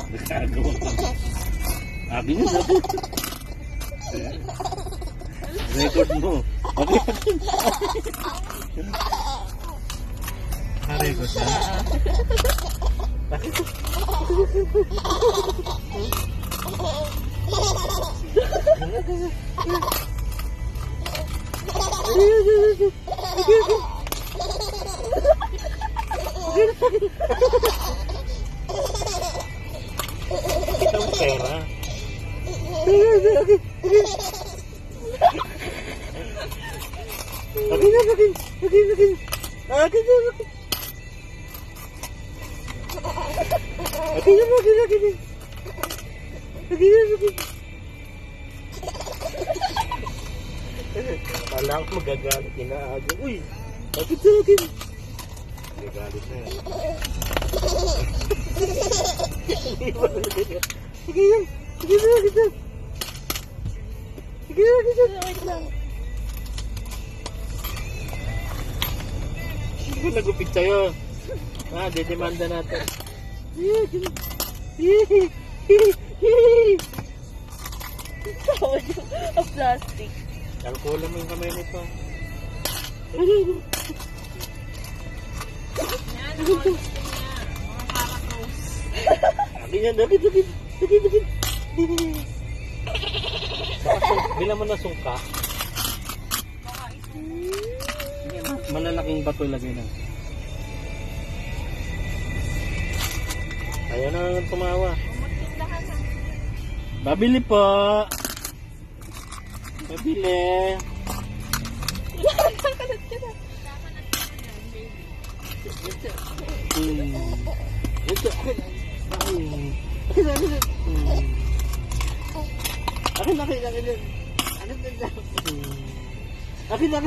Nagkagawa ka. Abi niya sabi. Record mo. Okay. Record na. Bakit? Itong pera. Akin na. Kala ko magagalit, inaaga. Uy! Bakit sa akin? Magagalit na yan. Hindi ba talaga yan? Sige yan! Sige na! Wait lang. Hindi ko nagupit sa'yo. Dedemanda natin. Tawad yung plastic. Kalkulan mo yung kamay nito. Yan, gusto niya. Mga karatos. Akin yan, akin. Bilang mo na sungka. Malalaking bato lagay na. Ayaw na tumawa. Babili po. Babili. Kalat ka na. Wala na. Akin.